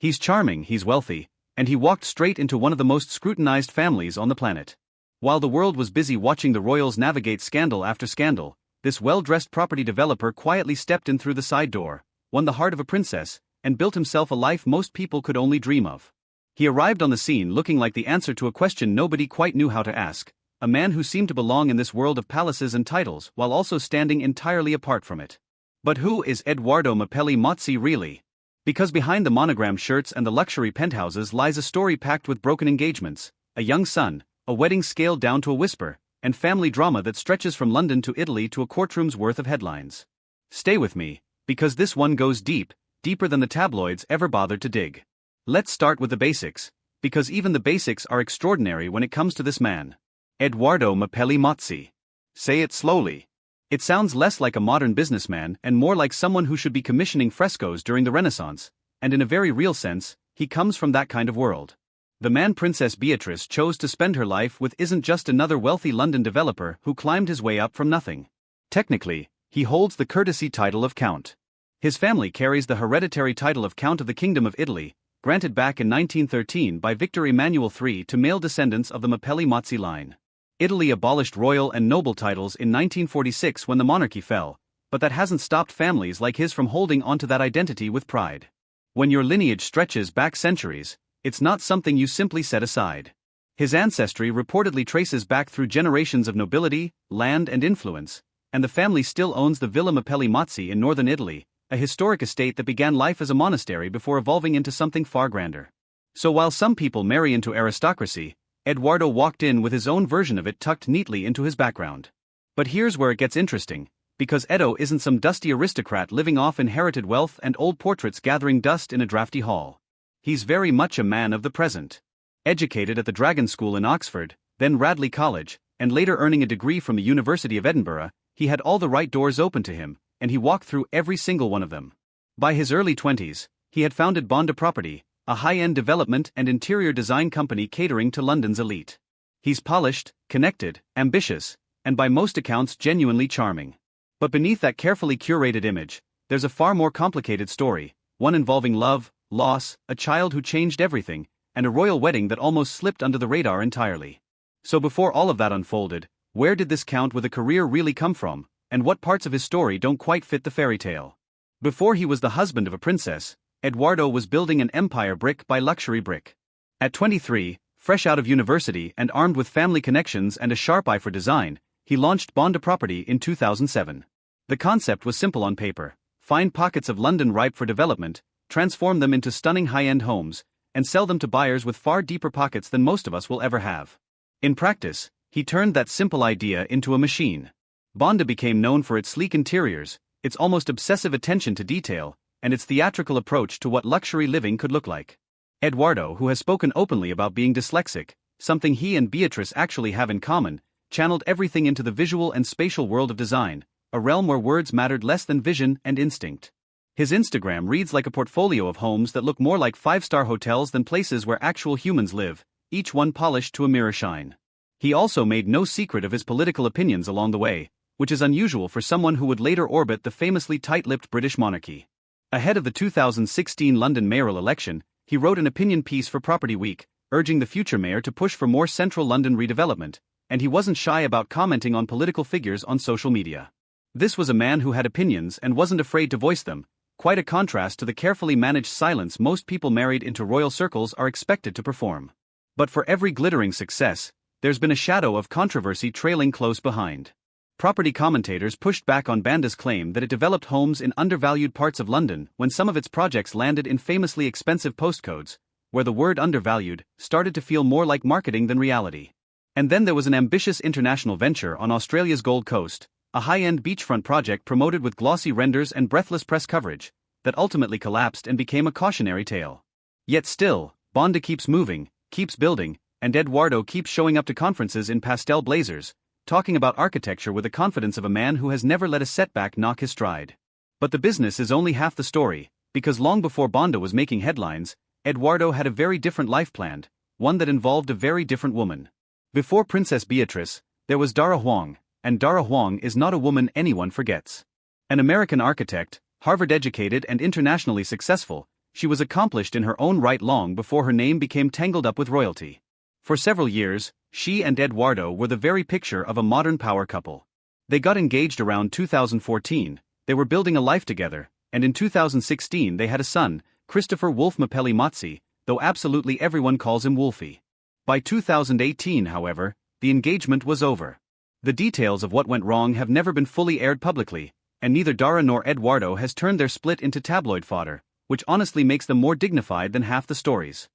He's charming, he's wealthy, and he walked straight into one of the most scrutinized families on the planet. While the world was busy watching the royals navigate scandal after scandal, this well-dressed property developer quietly stepped in through the side door, won the heart of a princess, and built himself a life most people could only dream of. He arrived on the scene looking like the answer to a question nobody quite knew how to ask, a man who seemed to belong in this world of palaces and titles while also standing entirely apart from it. But who is Edoardo Mapelli Mozzi really? Because behind the monogram shirts and the luxury penthouses lies a story packed with broken engagements, a young son, a wedding scaled down to a whisper, and family drama that stretches from London to Italy to a courtroom's worth of headlines. Stay with me, because this one goes deep, deeper than the tabloids ever bothered to dig. Let's start with the basics, because even the basics are extraordinary when it comes to this man. Edoardo Mapelli Mozzi. Say it slowly. It sounds less like a modern businessman and more like someone who should be commissioning frescoes during the Renaissance, and in a very real sense, he comes from that kind of world. The man Princess Beatrice chose to spend her life with isn't just another wealthy London developer who climbed his way up from nothing. Technically, he holds the courtesy title of Count. His family carries the hereditary title of Count of the Kingdom of Italy, granted back in 1913 by Victor Emmanuel III to male descendants of the Mapelli Mozzi line. Italy abolished royal and noble titles in 1946 when the monarchy fell, but that hasn't stopped families like his from holding onto that identity with pride. When your lineage stretches back centuries, it's not something you simply set aside. His ancestry reportedly traces back through generations of nobility, land and influence, and the family still owns the Villa Mapelli Mozzi in northern Italy, a historic estate that began life as a monastery before evolving into something far grander. So while some people marry into aristocracy, Edoardo walked in with his own version of it tucked neatly into his background. But here's where it gets interesting, because Edo isn't some dusty aristocrat living off inherited wealth and old portraits gathering dust in a drafty hall. He's very much a man of the present. Educated at the Dragon School in Oxford, then Radley College, and later earning a degree from the University of Edinburgh, he had all the right doors open to him, and he walked through every single one of them. By his early 20s, he had founded Bonda Property, a high-end development and interior design company catering to London's elite. He's polished, connected, ambitious, and by most accounts genuinely charming. But beneath that carefully curated image, there's a far more complicated story, one involving love, loss, a child who changed everything, and a royal wedding that almost slipped under the radar entirely. So before all of that unfolded, where did this count with a career really come from, and what parts of his story don't quite fit the fairy tale? Before he was the husband of a princess, Edoardo was building an empire brick by luxury brick. At 23, fresh out of university and armed with family connections and a sharp eye for design, he launched Bonda Property in 2007. The concept was simple on paper: find pockets of London ripe for development, transform them into stunning high-end homes, and sell them to buyers with far deeper pockets than most of us will ever have. In practice, he turned that simple idea into a machine. Bonda became known for its sleek interiors, its almost obsessive attention to detail, and its theatrical approach to what luxury living could look like. Edoardo, who has spoken openly about being dyslexic, something he and Beatrice actually have in common, channeled everything into the visual and spatial world of design, a realm where words mattered less than vision and instinct. His Instagram reads like a portfolio of homes that look more like five-star hotels than places where actual humans live, each one polished to a mirror shine. He also made no secret of his political opinions along the way, which is unusual for someone who would later orbit the famously tight-lipped British monarchy. Ahead of the 2016 London mayoral election, he wrote an opinion piece for Property Week, urging the future mayor to push for more central London redevelopment, and he wasn't shy about commenting on political figures on social media. This was a man who had opinions and wasn't afraid to voice them, quite a contrast to the carefully managed silence most people married into royal circles are expected to perform. But for every glittering success, there's been a shadow of controversy trailing close behind. Property commentators pushed back on Bonda's claim that it developed homes in undervalued parts of London when some of its projects landed in famously expensive postcodes, where the word undervalued started to feel more like marketing than reality. And then there was an ambitious international venture on Australia's Gold Coast, a high-end beachfront project promoted with glossy renders and breathless press coverage, that ultimately collapsed and became a cautionary tale. Yet still, Bonda keeps moving, keeps building, and Edoardo keeps showing up to conferences in pastel blazers, talking about architecture with the confidence of a man who has never let a setback knock his stride. But the business is only half the story, because long before Bonda was making headlines, Edoardo had a very different life planned, one that involved a very different woman. Before Princess Beatrice, there was Dara Huang, and Dara Huang is not a woman anyone forgets. An American architect, Harvard-educated and internationally successful, she was accomplished in her own right long before her name became tangled up with royalty. For several years, she and Edoardo were the very picture of a modern power couple. They got engaged around 2014, they were building a life together, and in 2016 they had a son, Christopher Wolf Mapelli Mozzi, though absolutely everyone calls him Wolfie. By 2018, however, the engagement was over. The details of what went wrong have never been fully aired publicly, and neither Dara nor Edoardo has turned their split into tabloid fodder, which honestly makes them more dignified than half the stories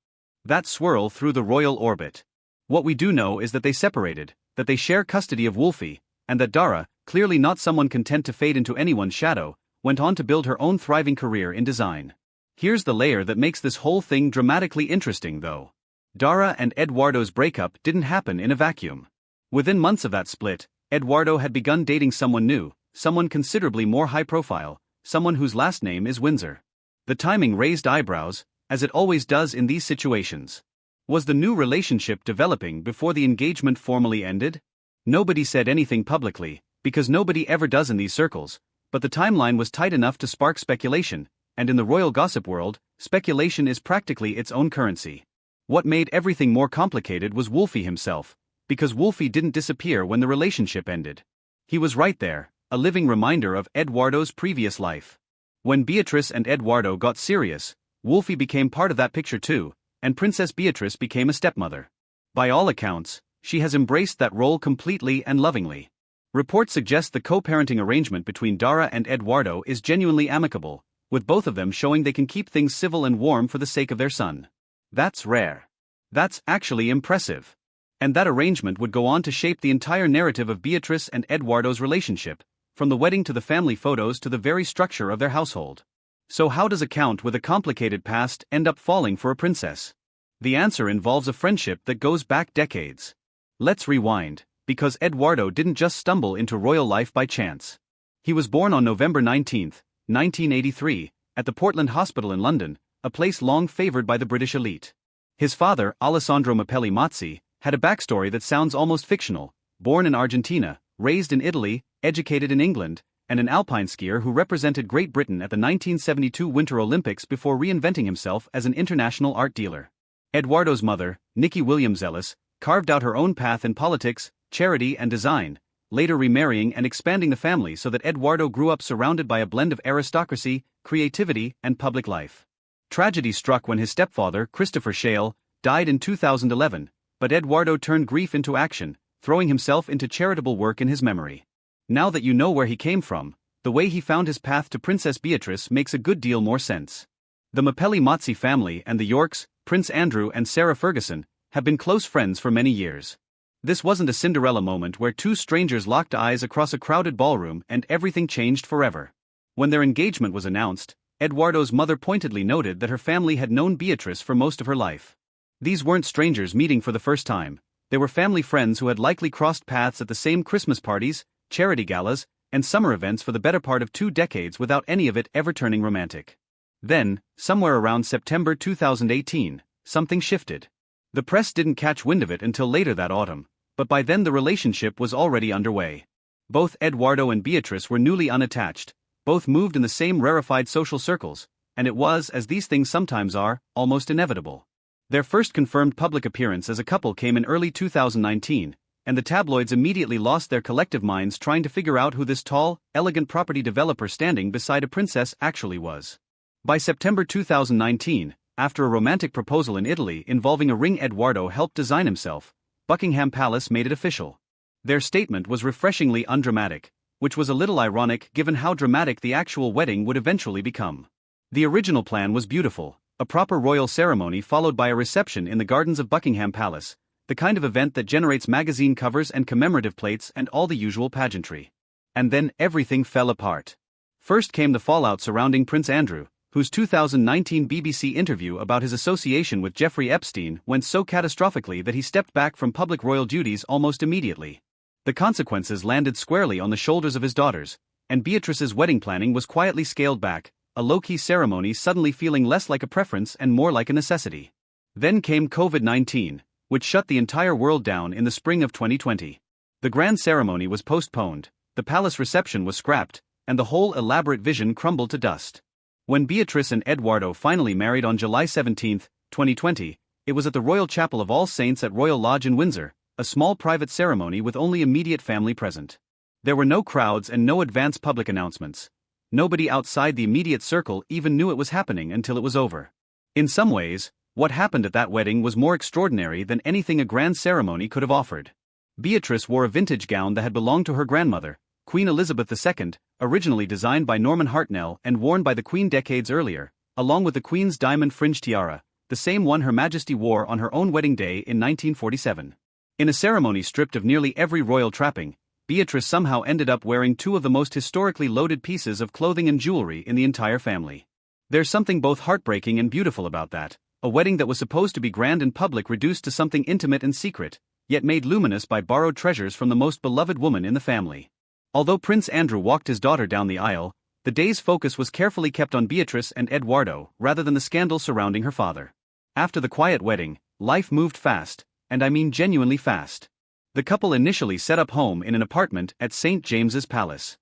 that swirl through the royal orbit. What we do know is that they separated, that they share custody of Wolfie, and that Dara, clearly not someone content to fade into anyone's shadow, went on to build her own thriving career in design. Here's the layer that makes this whole thing dramatically interesting though. Dara and Edoardo's breakup didn't happen in a vacuum. Within months of that split, Edoardo had begun dating someone new, someone considerably more high-profile, someone whose last name is Windsor. The timing raised eyebrows, as it always does in these situations. Was the new relationship developing before the engagement formally ended? Nobody said anything publicly, because nobody ever does in these circles, but the timeline was tight enough to spark speculation, and in the royal gossip world, speculation is practically its own currency. What made everything more complicated was Wolfie himself, because Wolfie didn't disappear when the relationship ended. He was right there, a living reminder of Edoardo's previous life. When Beatrice and Edoardo got serious, Wolfie became part of that picture too, and Princess Beatrice became a stepmother. By all accounts, she has embraced that role completely and lovingly. Reports suggest the co-parenting arrangement between Dara and Edoardo is genuinely amicable, with both of them showing they can keep things civil and warm for the sake of their son. That's rare. That's actually impressive. And that arrangement would go on to shape the entire narrative of Beatrice and Edoardo's relationship, from the wedding to the family photos to the very structure of their household. So how does a count with a complicated past end up falling for a princess? The answer involves a friendship that goes back decades. Let's rewind, because Edoardo didn't just stumble into royal life by chance. He was born on November 19, 1983, at the Portland Hospital in London, a place long favored by the British elite. His father, Edoardo Mapelli Mozzi, had a backstory that sounds almost fictional: born in Argentina, raised in Italy, educated in England, and an alpine skier who represented Great Britain at the 1972 Winter Olympics before reinventing himself as an international art dealer. Edoardo's mother, Nicky Williams-Ellis, carved out her own path in politics, charity and design, later remarrying and expanding the family so that Edoardo grew up surrounded by a blend of aristocracy, creativity, and public life. Tragedy struck when his stepfather, Christopher Shale, died in 2011, but Edoardo turned grief into action, throwing himself into charitable work in his memory. Now that you know where he came from, the way he found his path to Princess Beatrice makes a good deal more sense. The Mapelli Mozzi family and the Yorks, Prince Andrew and Sarah Ferguson, have been close friends for many years. This wasn't a Cinderella moment where two strangers locked eyes across a crowded ballroom and everything changed forever. When their engagement was announced, Edoardo's mother pointedly noted that her family had known Beatrice for most of her life. These weren't strangers meeting for the first time. They were family friends who had likely crossed paths at the same Christmas parties, charity galas, and summer events for the better part of 2 decades without any of it ever turning romantic. Then, somewhere around September 2018, something shifted. The press didn't catch wind of it until later that autumn, but by then the relationship was already underway. Both Edoardo and Beatrice were newly unattached, both moved in the same rarefied social circles, and it was, as these things sometimes are, almost inevitable. Their first confirmed public appearance as a couple came in early 2019, and the tabloids immediately lost their collective minds trying to figure out who this tall, elegant property developer standing beside a princess actually was. By September 2019, after a romantic proposal in Italy involving a ring Edoardo helped design himself, Buckingham Palace made it official. Their statement was refreshingly undramatic, which was a little ironic given how dramatic the actual wedding would eventually become. The original plan was beautiful: a proper royal ceremony followed by a reception in the gardens of Buckingham Palace, the kind of event that generates magazine covers and commemorative plates and all the usual pageantry. And then everything fell apart. First came the fallout surrounding Prince Andrew, whose 2019 BBC interview about his association with Jeffrey Epstein went so catastrophically that he stepped back from public royal duties almost immediately. The consequences landed squarely on the shoulders of his daughters, and Beatrice's wedding planning was quietly scaled back, a low-key ceremony suddenly feeling less like a preference and more like a necessity. Then came COVID-19, which shut the entire world down in the spring of 2020. The grand ceremony was postponed, the palace reception was scrapped, and the whole elaborate vision crumbled to dust. When Beatrice and Edoardo finally married on July 17, 2020, it was at the Royal Chapel of All Saints at Royal Lodge in Windsor, a small private ceremony with only immediate family present. There were no crowds and no advance public announcements. Nobody outside the immediate circle even knew it was happening until it was over. In some ways, what happened at that wedding was more extraordinary than anything a grand ceremony could have offered. Beatrice wore a vintage gown that had belonged to her grandmother, Queen Elizabeth II, originally designed by Norman Hartnell and worn by the Queen decades earlier, along with the Queen's diamond fringe tiara, the same one Her Majesty wore on her own wedding day in 1947. In a ceremony stripped of nearly every royal trapping, Beatrice somehow ended up wearing two of the most historically loaded pieces of clothing and jewelry in the entire family. There's something both heartbreaking and beautiful about that. A wedding that was supposed to be grand and public reduced to something intimate and secret, yet made luminous by borrowed treasures from the most beloved woman in the family. Although Prince Andrew walked his daughter down the aisle, the day's focus was carefully kept on Beatrice and Edoardo rather than the scandal surrounding her father. After the quiet wedding, life moved fast, and I mean genuinely fast. The couple initially set up home in an apartment at St. James's Palace.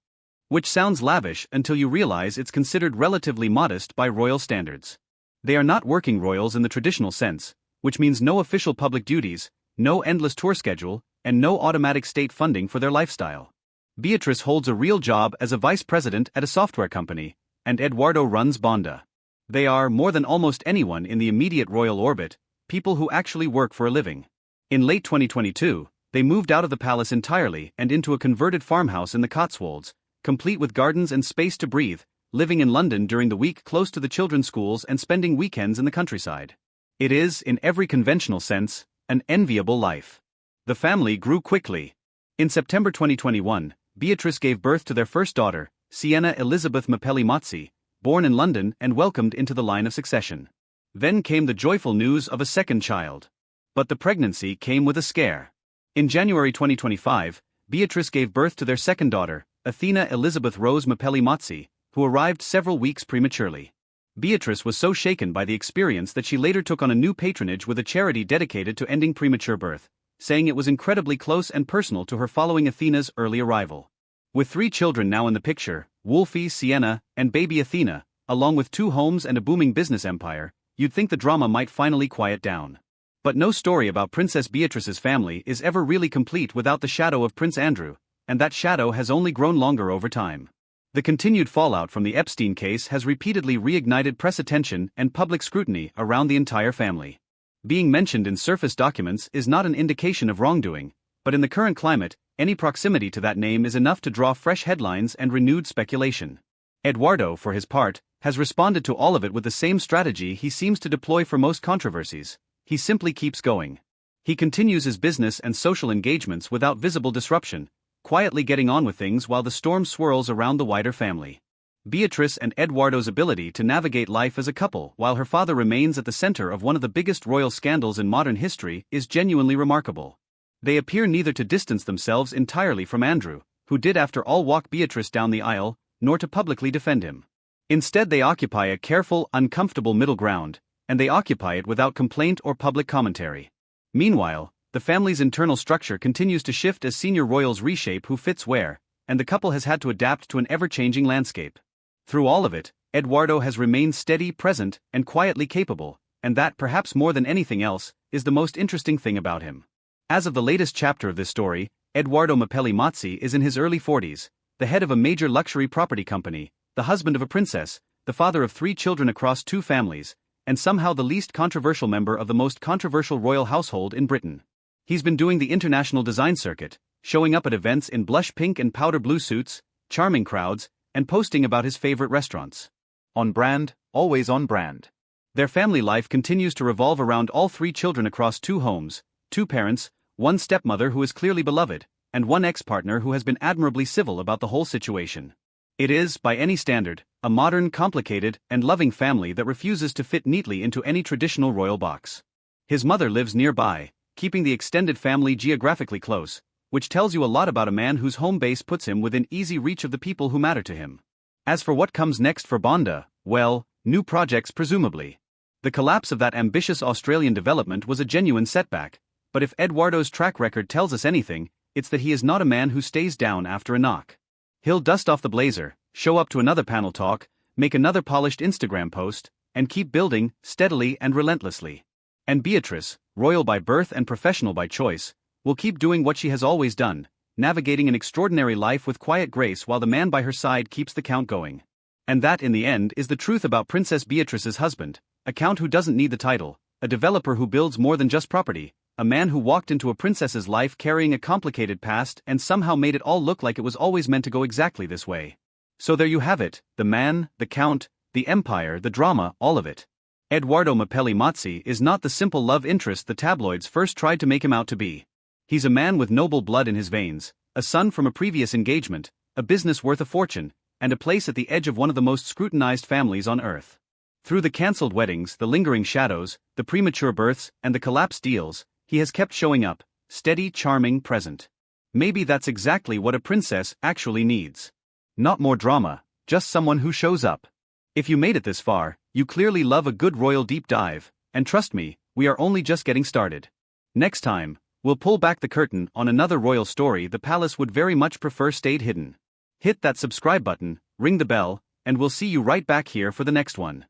Which sounds lavish until you realize it's considered relatively modest by royal standards. They are not working royals in the traditional sense, which means no official public duties, no endless tour schedule, and no automatic state funding for their lifestyle. Beatrice holds a real job as a vice president at a software company, and Edoardo runs Bonda. They are, more than almost anyone in the immediate royal orbit, people who actually work for a living. In late 2022, they moved out of the palace entirely and into a converted farmhouse in the Cotswolds, complete with gardens and space to breathe, living in London during the week close to the children's schools and spending weekends in the countryside. It is, in every conventional sense, an enviable life. The family grew quickly. In September 2021, Beatrice gave birth to their first daughter, Sienna Elizabeth Mapelli Mozzi, born in London and welcomed into the line of succession. Then came the joyful news of a second child. But the pregnancy came with a scare. In January 2025, Beatrice gave birth to their second daughter, Athena Elizabeth Rose Mapelli Mozzi, who arrived several weeks prematurely. Beatrice was so shaken by the experience that she later took on a new patronage with a charity dedicated to ending premature birth, saying it was incredibly close and personal to her following Athena's early arrival. With 3 children now in the picture, Wolfie, Sienna, and baby Athena, along with 2 homes and a booming business empire, you'd think the drama might finally quiet down. But no story about Princess Beatrice's family is ever really complete without the shadow of Prince Andrew, and that shadow has only grown longer over time. The continued fallout from the Epstein case has repeatedly reignited press attention and public scrutiny around the entire family. Being mentioned in surface documents is not an indication of wrongdoing, but in the current climate, any proximity to that name is enough to draw fresh headlines and renewed speculation. Edoardo, for his part, has responded to all of it with the same strategy he seems to deploy for most controversies. He simply keeps going. He continues his business and social engagements without visible disruption, quietly getting on with things while the storm swirls around the wider family. Beatrice and Edoardo's ability to navigate life as a couple while her father remains at the center of one of the biggest royal scandals in modern history is genuinely remarkable. They appear neither to distance themselves entirely from Andrew, who did after all walk Beatrice down the aisle, nor to publicly defend him. Instead, they occupy a careful, uncomfortable middle ground, and they occupy it without complaint or public commentary. Meanwhile, the family's internal structure continues to shift as senior royals reshape who fits where, and the couple has had to adapt to an ever-changing landscape. Through all of it, Edoardo has remained steady, present, and quietly capable, and that, perhaps more than anything else, is the most interesting thing about him. As of the latest chapter of this story, Edoardo Mapelli Mozzi is in his early 40s, the head of a major luxury property company, the husband of a princess, the father of 3 children across 2 families, and somehow the least controversial member of the most controversial royal household in Britain. He's been doing the international design circuit, showing up at events in blush pink and powder blue suits, charming crowds, and posting about his favorite restaurants. On brand, always on brand. Their family life continues to revolve around all 3 children across 2 homes, 2 parents, 1 stepmother who is clearly beloved, and 1 ex-partner who has been admirably civil about the whole situation. It is, by any standard, a modern, complicated, and loving family that refuses to fit neatly into any traditional royal box. His mother lives nearby, keeping the extended family geographically close, which tells you a lot about a man whose home base puts him within easy reach of the people who matter to him. As for what comes next for Bonda, well, new projects presumably. The collapse of that ambitious Australian development was a genuine setback, but if Edoardo's track record tells us anything, it's that he is not a man who stays down after a knock. He'll dust off the blazer, show up to another panel talk, make another polished Instagram post, and keep building, steadily and relentlessly. And Beatrice, royal by birth and professional by choice, will keep doing what she has always done, navigating an extraordinary life with quiet grace while the man by her side keeps the count going. And that, in the end, is the truth about Princess Beatrice's husband, a count who doesn't need the title, a developer who builds more than just property, a man who walked into a princess's life carrying a complicated past and somehow made it all look like it was always meant to go exactly this way. So there you have it, the man, the count, the empire, the drama, all of it. Edoardo Mapelli Mozzi is not the simple love interest the tabloids first tried to make him out to be. He's a man with noble blood in his veins, a son from a previous engagement, a business worth a fortune, and a place at the edge of one of the most scrutinized families on earth. Through the cancelled weddings, the lingering shadows, the premature births, and the collapsed deals, he has kept showing up, steady, charming, present. Maybe that's exactly what a princess actually needs. Not more drama, just someone who shows up. If you made it this far, you clearly love a good royal deep dive, and trust me, we are only just getting started. Next time, we'll pull back the curtain on another royal story the palace would very much prefer stayed hidden. Hit that subscribe button, ring the bell, and we'll see you right back here for the next one.